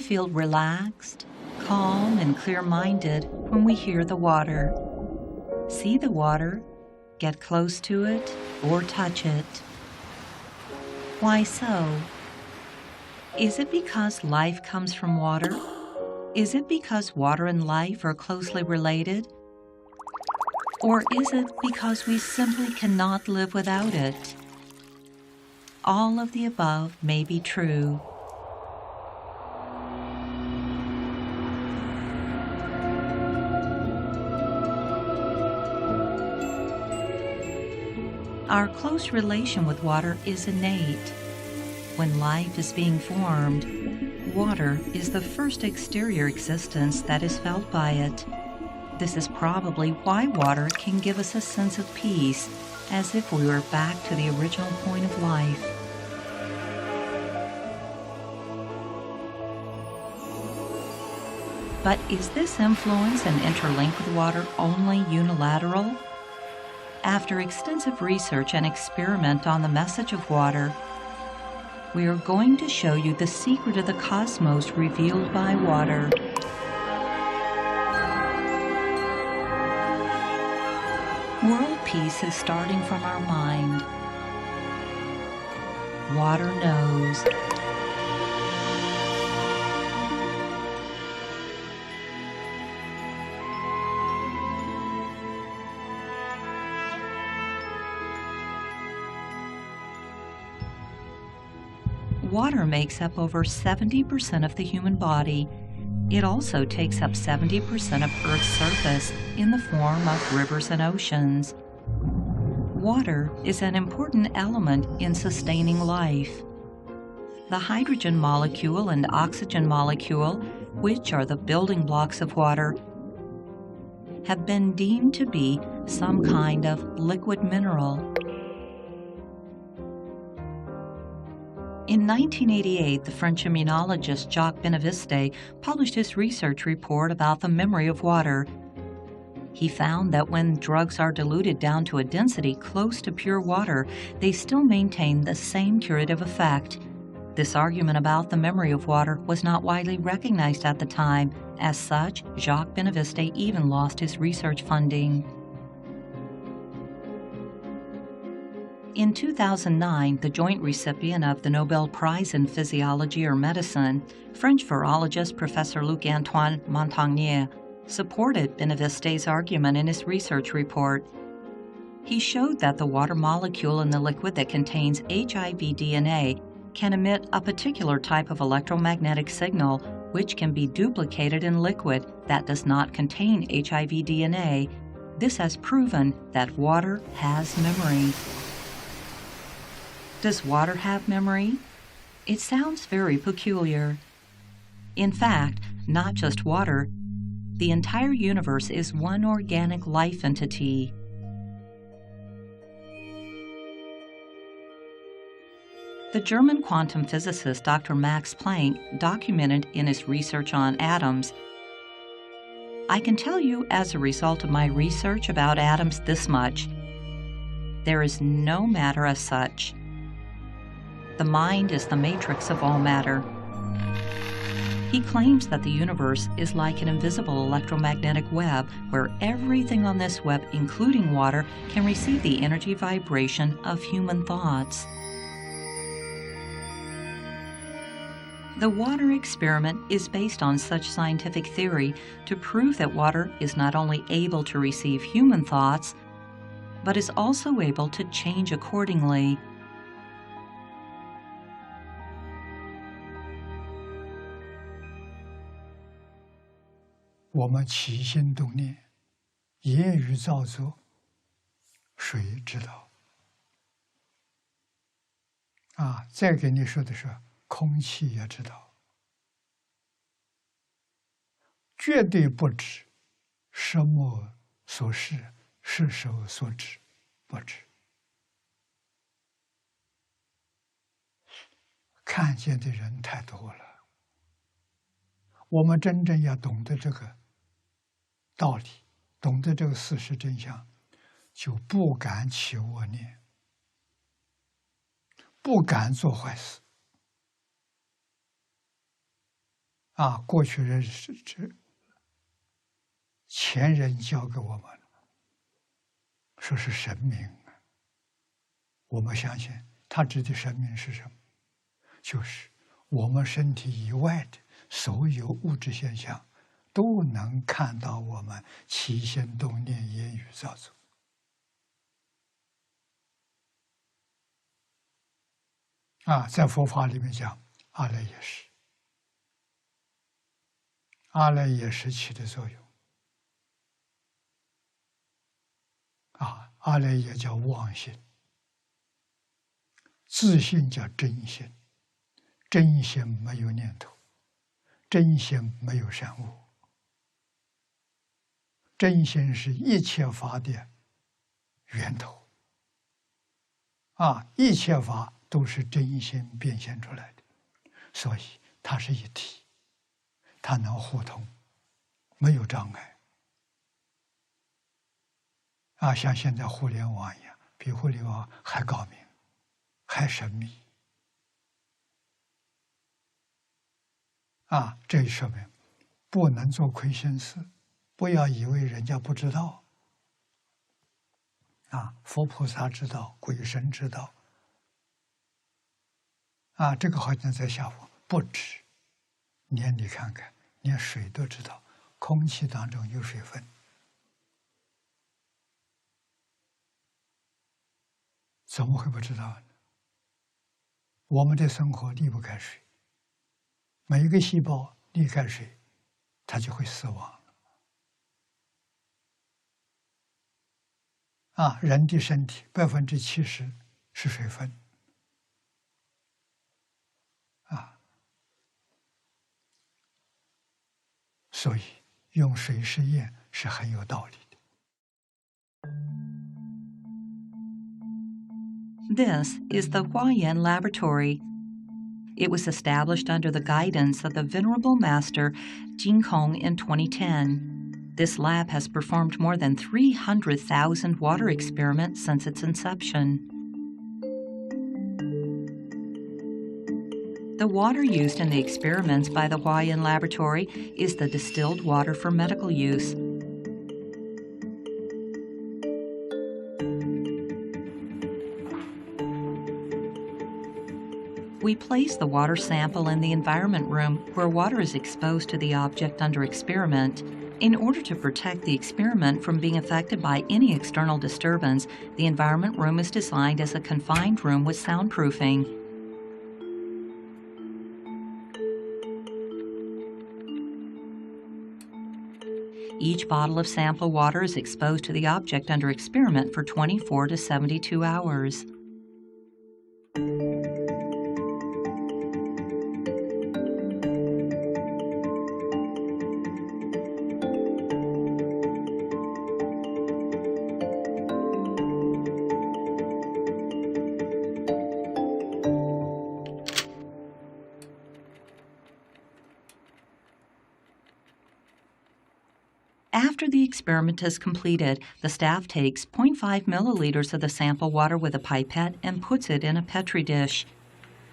feel relaxed, calm, and clear-minded when we hear the water, see the water, get close to it, or touch it. Why so? Is it because life comes from water? Is it because water and life are closely related? Or is it because we simply cannot live without it? All of the above may be true. Our close relation with water is innate. When life is being formed, water is the first exterior existence that is felt by it. This is probably why water can give us a sense of peace, as if we were back to the original point of life. But is this influence and interlink with water only unilateral? After extensive research and experiment on the message of water, we are going to show you the secret of the cosmos revealed by water. World peace is starting from our mind. Water knows. Water makes up over 70% of the human body. It also takes up 70% of Earth's surface in the form of rivers and oceans. Water is an important element in sustaining life. The hydrogen molecule and oxygen molecule, which are the building blocks of water, have been deemed to be some kind of liquid mineral. In 1988, the French immunologist Jacques Benaviste published his research report about the memory of water. He found that when drugs are diluted down to a density close to pure water, they still maintain the same curative effect. This argument about the memory of water was not widely recognized at the time. As such, Jacques Benaviste even lost his research funding. In 2009, the joint recipient of the Nobel Prize in Physiology or Medicine, French virologist Professor Luc-Antoine Montagnier, supported Benaviste's argument in his research report. He showed that the water molecule in the liquid that contains HIV DNA can emit a particular type of electromagnetic signal which can be duplicated in liquid that does not contain HIV DNA. This has proven that water has memory. Does water have memory? It sounds very peculiar. In fact, not just water, the entire universe is one organic life entity. The German quantum physicist Dr. Max Planck documented in his research on atoms, "I can tell you as a result of my research about atoms this much. There is no matter as such. The mind is the matrix of all matter." He claims that the universe is like an invisible electromagnetic web where everything on this web, including water, can receive the energy vibration of human thoughts. The water experiment is based on such scientific theory to prove that water is not only able to receive human thoughts, but is also able to change accordingly. 我们起心动念，言语造作，谁知道？再给你说的是，空气也知道，绝对不知什么所示，是手所指，不知。看见的人太多了，我们真正要懂得这个 道理，懂得这个事实真相，就不敢起恶念，不敢做坏事。过去人前人教给我们，说是神明，我们相信他指的神明是什么？就是我们身体以外的所有物质现象，都能看到我们起心动念、言语造作。在佛法里面讲，阿赖耶识，阿赖耶识起的作用。阿赖耶叫妄心，自信叫真心，真心没有念头，真心没有善恶，真心是一切法的源头。一切法都是真心变现出来的，所以它是一体，它能互通，没有障碍。像现在互联网一样，比互联网还高明，还神秘。这说明不能做亏心事，不要以为人家不知道。佛菩萨知道，鬼神知道。这个好像在下佛不止，连你看看，连水都知道，空气当中有水分。怎么会不知道呢？我们的生活离不开水，每一个细胞离开水，它就会死亡。人的身体70%是水分。所以用水试验是很有道理的。This is the Huayan Laboratory. It was established under the guidance of the Venerable Master Jingkong in 2010. This lab has performed more than 300,000 water experiments since its inception. The water used in the experiments by the Huayan Laboratory is the distilled water for medical use. We place the water sample in the environment room where water is exposed to the object under experiment. In order to protect the experiment from being affected by any external disturbance, the environment room is designed as a confined room with soundproofing. Each bottle of sample water is exposed to the object under experiment for 24 to 72 hours. After the experiment is completed, the staff takes 0.5 milliliters of the sample water with a pipette and puts it in a Petri dish.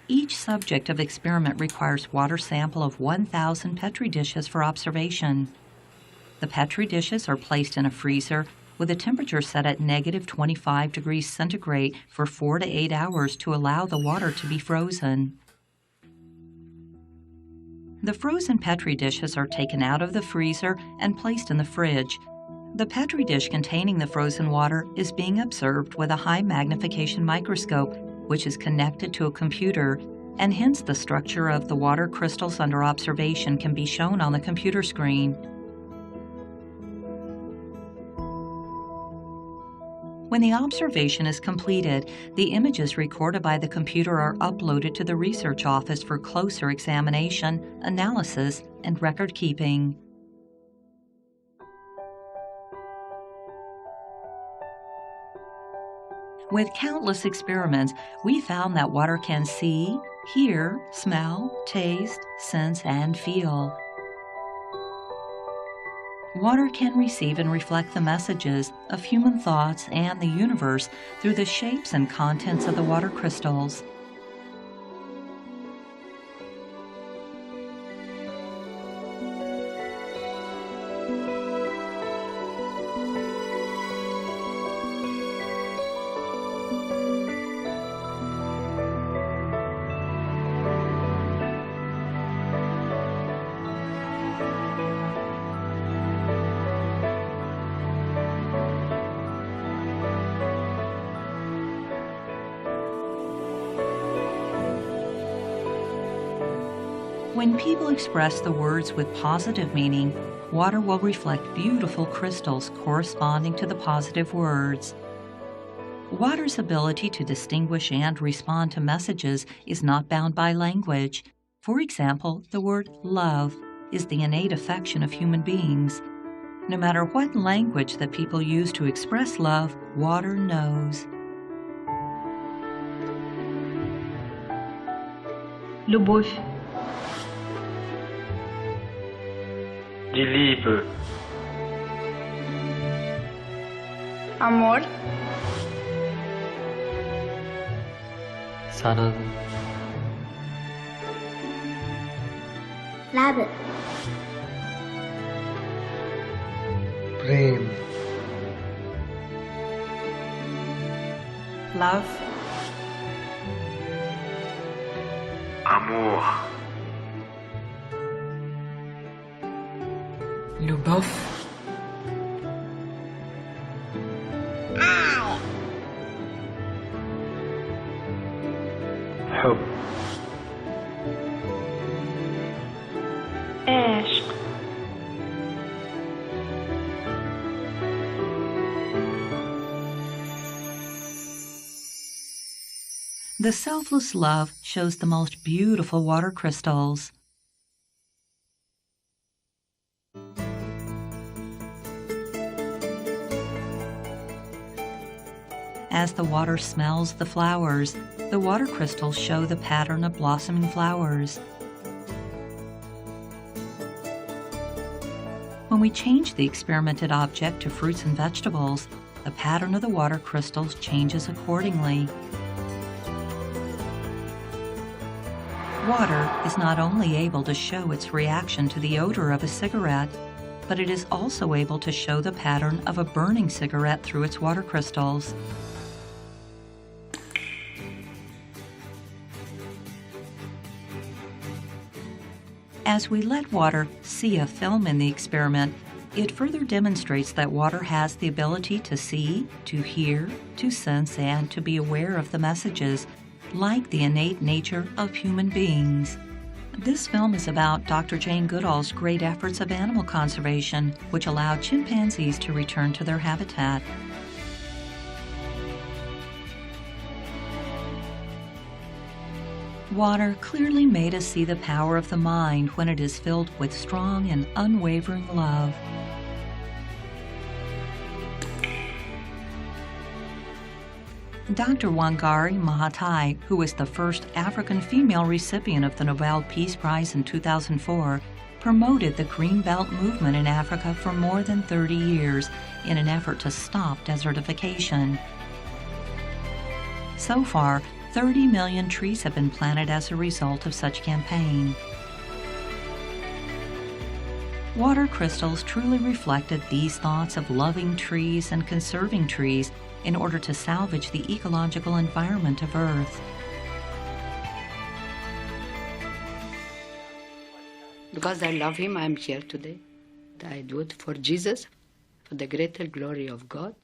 Each subject of experiment requires water sample of 1,000 Petri dishes for observation. The Petri dishes are placed in a freezer with a temperature set at -25 degrees centigrade for 4 to 8 hours to allow the water to be frozen. The frozen Petri dishes are taken out of the freezer and placed in the fridge. The Petri dish containing the frozen water is being observed with a high magnification microscope, which is connected to a computer, and hence the structure of the water crystals under observation can be shown on the computer screen. When the observation is completed, the images recorded by the computer are uploaded to the research office for closer examination, analysis, and record keeping. With countless experiments, we found that water can see, hear, smell, taste, sense, and feel. Water can receive and reflect the messages of human thoughts and the universe through the shapes and contents of the water crystals. When people express the words with positive meaning, water will reflect beautiful crystals corresponding to the positive words. Water's ability to distinguish and respond to messages is not bound by language. For example, the word love is the innate affection of human beings. No matter what language that people use to express love, water knows. Любовь. Die Liebe. Amor. 사랑. Love. Prem. Love. Amor. Любовь. حب. عشق. The selfless love shows the most beautiful water crystals. As the water smells the flowers, the water crystals show the pattern of blossoming flowers. When we change the experimented object to fruits and vegetables, the pattern of the water crystals changes accordingly. Water is not only able to show its reaction to the odor of a cigarette, but it is also able to show the pattern of a burning cigarette through its water crystals. As we let water see a film in the experiment, it further demonstrates that water has the ability to see, to hear, to sense, and to be aware of the messages, like the innate nature of human beings. This film is about Dr. Jane Goodall's great efforts of animal conservation, which allowed chimpanzees to return to their habitat. Water clearly made us see the power of the mind when it is filled with strong and unwavering love. Dr. Wangari Maathai, who was the first African female recipient of the Nobel Peace Prize in 2004, promoted the Green Belt movement in Africa for more than 30 years in an effort to stop desertification. So far, 30 million trees have been planted as a result of such campaign. Water crystals truly reflected these thoughts of loving trees and conserving trees in order to salvage the ecological environment of Earth. Because I love him, I'm here today. I do it for Jesus, for the greater glory of God,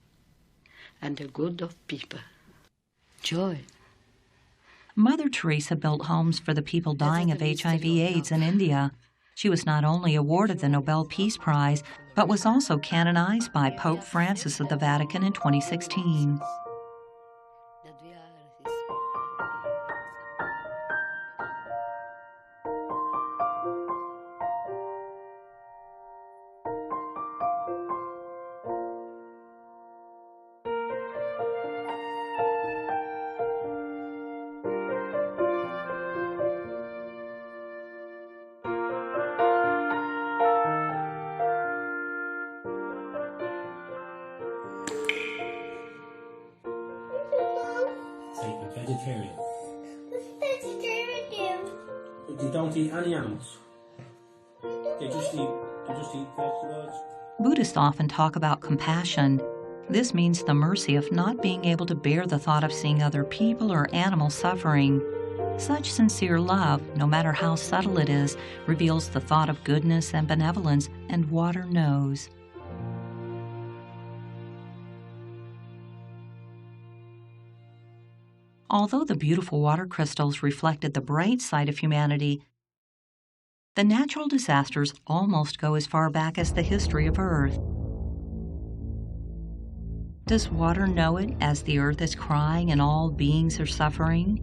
and the good of people. Joy. Mother Teresa built homes for the people dying of HIV/AIDS in India. She was not only awarded the Nobel Peace Prize, but was also canonized by Pope Francis of the Vatican in 2016. Vegetarian. What's vegetarian do? They don't eat any animals. They just eat vegetables. Buddhists often talk about compassion. This means the mercy of not being able to bear the thought of seeing other people or animals suffering. Such sincere love, no matter how subtle it is, reveals the thought of goodness and benevolence, and water knows. Although the beautiful water crystals reflected the bright side of humanity, The natural disasters almost go as far back as the history of Earth. Does water know it as the earth is crying and all beings are suffering?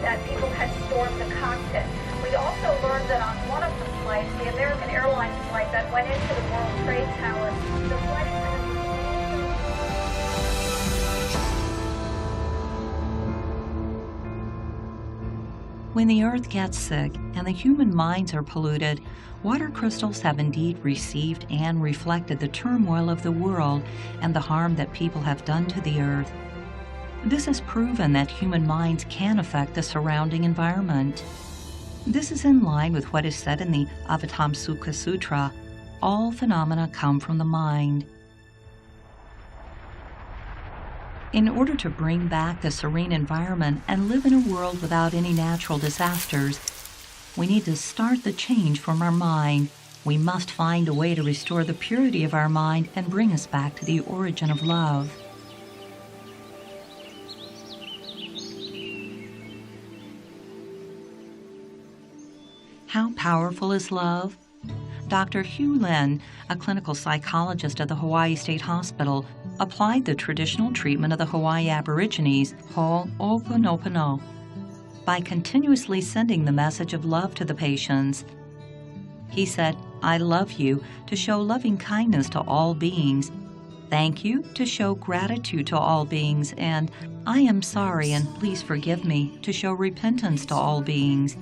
That people had stormed the cockpit. We also learned that on one of the flights, the American Airlines flight that went into the World Trade Tower, the flight attendant. When the earth gets sick and the human minds are polluted, water crystals have indeed received and reflected the turmoil of the world and the harm that people have done to the earth. This has proven that human minds can affect the surrounding environment. This is in line with what is said in the Avatamsukha Sutra: all phenomena come from the mind. In order to bring back the serene environment and live in a world without any natural disasters, we need to start the change from our mind. We must find a way to restore the purity of our mind and bring us back to the origin of love. How powerful is love? Dr. Hugh Lin, a clinical psychologist at the Hawaii State Hospital, applied the traditional treatment of the Hawaii Aborigines, Ho'oponopono, by continuously sending the message of love to the patients. He said, "I love you," to show loving kindness to all beings, "Thank you," to show gratitude to all beings, and "I am sorry and please forgive me," to show repentance to all beings.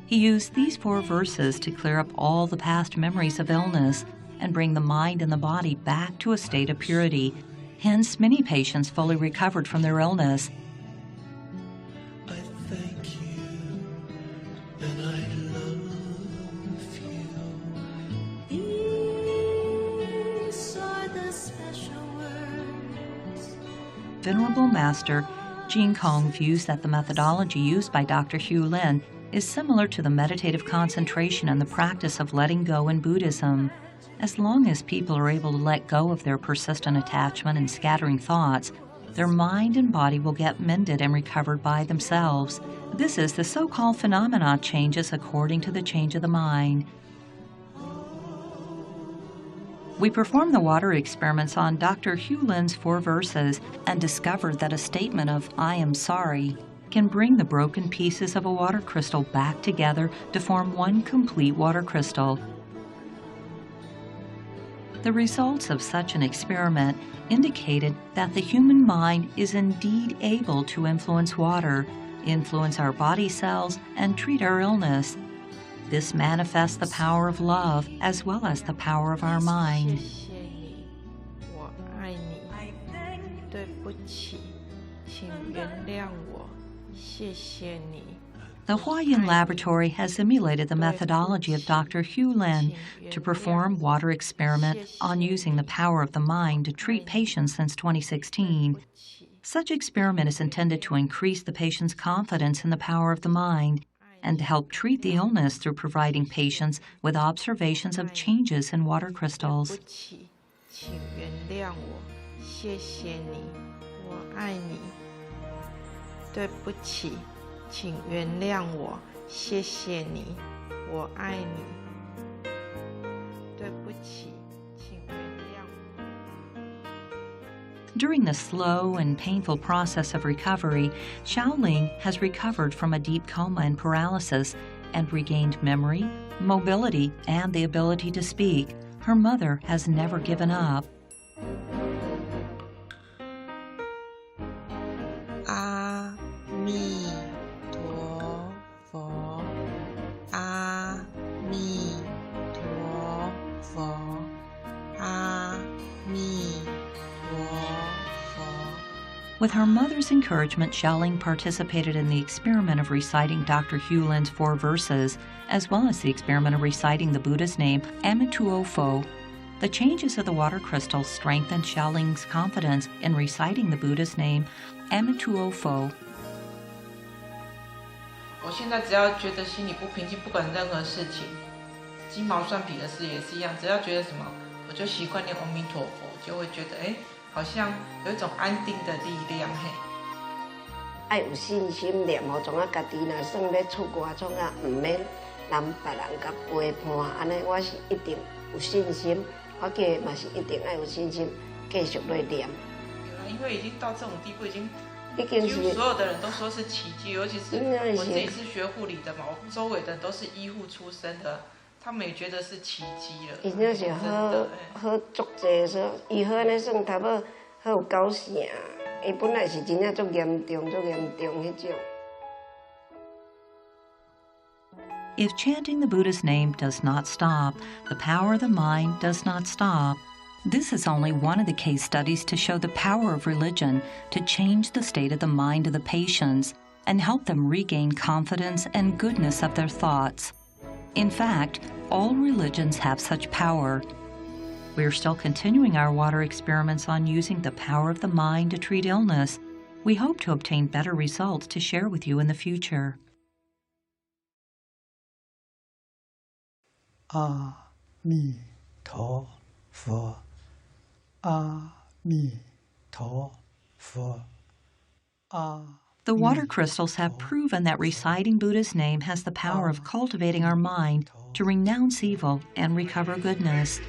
He used these 4 verses to clear up all the past memories of illness and bring the mind and the body back to a state of purity. Hence, many patients fully recovered from their illness. I thank you and I love you. These are the special words. Venerable Master Jin Kong views that the methodology used by Dr. Hugh Lin is similar to the meditative concentration and the practice of letting go in Buddhism. As long as people are able to let go of their persistent attachment and scattering thoughts, their mind and body will get mended and recovered by themselves. This is the so-called phenomena changes according to the change of the mind. We performed the water experiments on Dr. Hugh Lin's 4 verses and discovered that a statement of "I am sorry" can bring the broken pieces of a water crystal back together to form one complete water crystal. The results of such an experiment indicated that the human mind is indeed able to influence water, influence our body cells, and treat our illness. This manifests the power of love as well as the power of our mind. The Huayan Laboratory has simulated the methodology of Dr. Hugh Lin to perform water experiment on using the power of the mind to treat patients since 2016. Such experiment is intended to increase the patient's confidence in the power of the mind and to help treat the illness through providing patients with observations of changes in water crystals. 对不起，请原谅我，谢谢你，我爱你。对不起，请原谅我。 During the slow and painful process of recovery, Xiaoling has recovered from a deep coma and paralysis and regained memory, mobility, and the ability to speak. Her mother has never given up. 阿弥陀佛，阿弥陀佛，阿弥。With her mother's encouragement, Xiaoling participated in the experiment of reciting Dr. Hu Lin's 4 verses, as well as the experiment of reciting the Buddha's name, Amituo Fo. The changes of the water crystals strengthened Xiaoling's confidence in reciting the Buddha's name, Amituo Fo. 我现在只要觉得心里不平静，不管任何事情，鸡毛蒜皮的事也是一样，只要觉得什么，我就习惯念阿弥陀佛，就会觉得好像有一种安定的力量嘿。爱有信心念，吼，从啊家己若算咧出外创啊，唔免人别人甲陪伴，安尼我是一定有信心，我叫嘛是一定爱有信心，继续来念。因为已经到这种地步，已经几乎所有的人都说是奇迹，尤其是我自己是学护理的嘛，我周围的都是医护出身的，他们也觉得是奇迹了。伊那是好足济，说医好安尼算头尾好有够成，伊本来是真正足严重迄种。If chanting the Buddha's name does not stop, the power of the mind does not stop. This is only one of the case studies to show the power of religion to change the state of the mind of the patients and help them regain confidence and goodness of their thoughts. In fact, all religions have such power. We are still continuing our water experiments on using the power of the mind to treat illness. We hope to obtain better results to share with you in the future. 阿弥陀佛，阿弥陀佛，阿。The water crystals have proven that reciting Buddha's name has the power of cultivating our mind to renounce evil and recover goodness.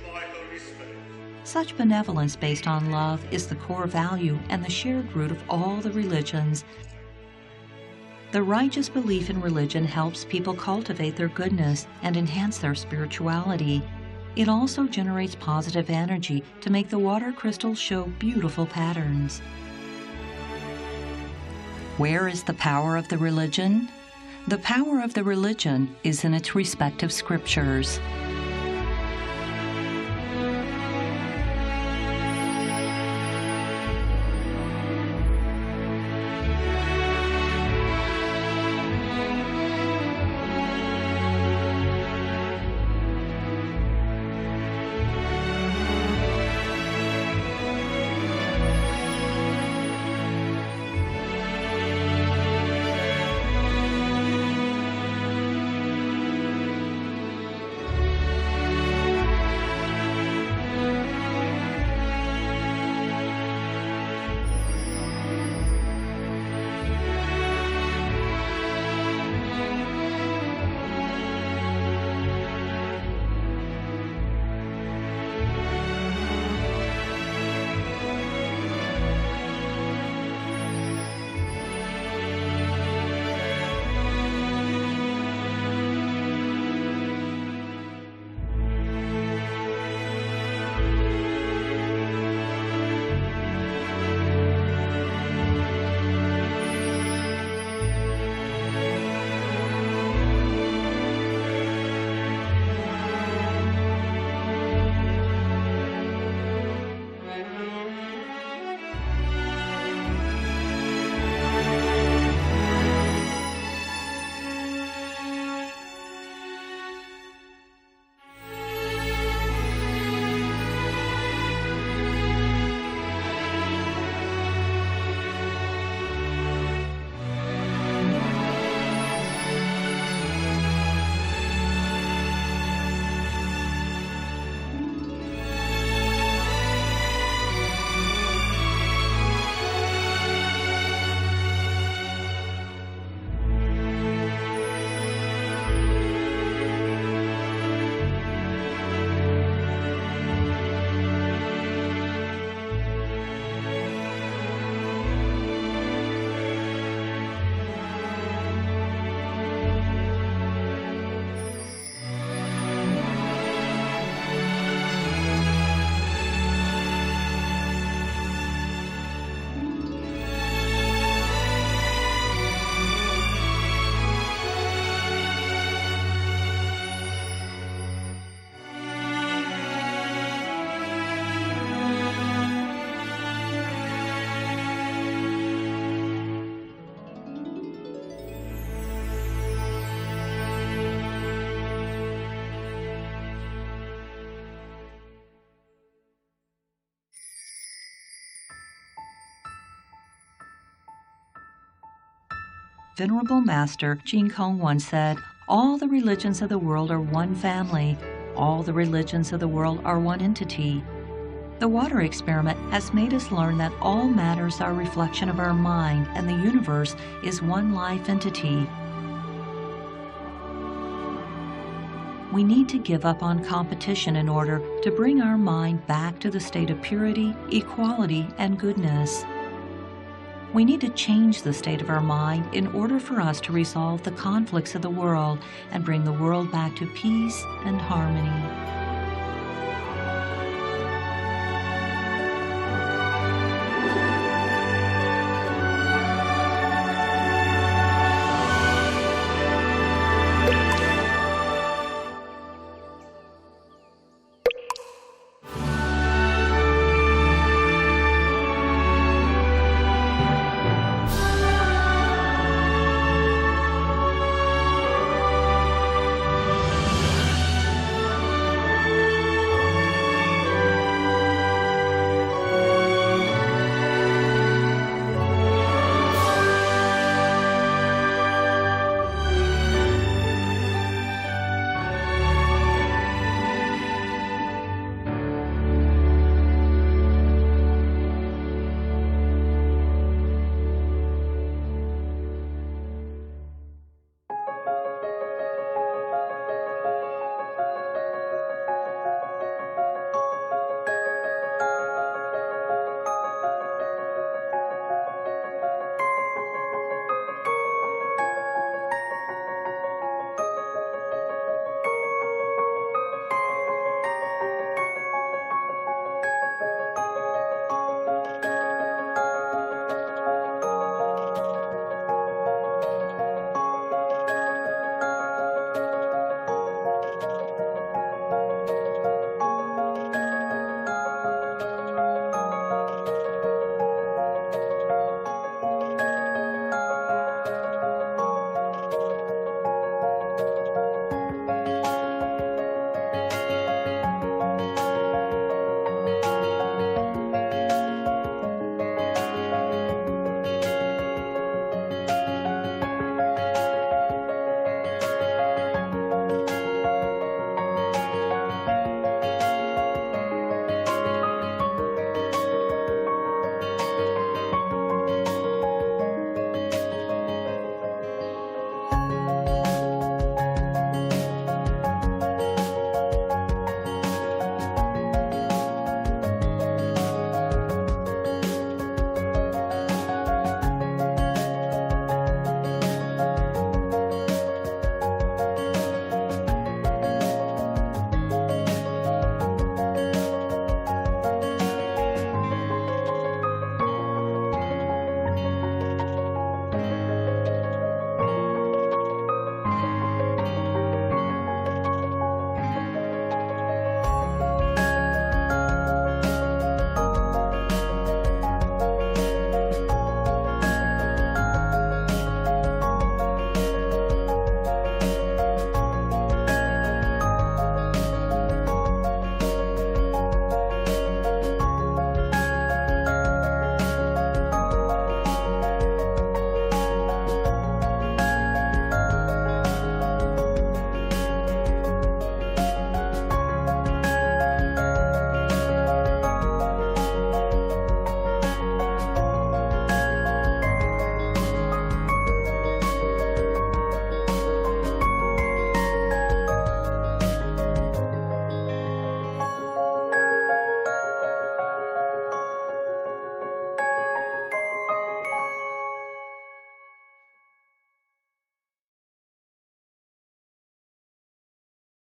Such benevolence based on love is the core value and the shared root of all the religions. The righteous belief in religion helps people cultivate their goodness and enhance their spirituality. It also generates positive energy to make the water crystals show beautiful patterns. Where is the power of the religion? The power of the religion is in its respective scriptures. Venerable Master Jin Kong once said, "All the religions of the world are one family. All the religions of the world are one entity." The water experiment has made us learn that all matters are a reflection of our mind and the universe is one life entity. We need to give up on competition in order to bring our mind back to the state of purity, equality, and goodness. We need to change the state of our mind in order for us to resolve the conflicts of the world and bring the world back to peace and harmony.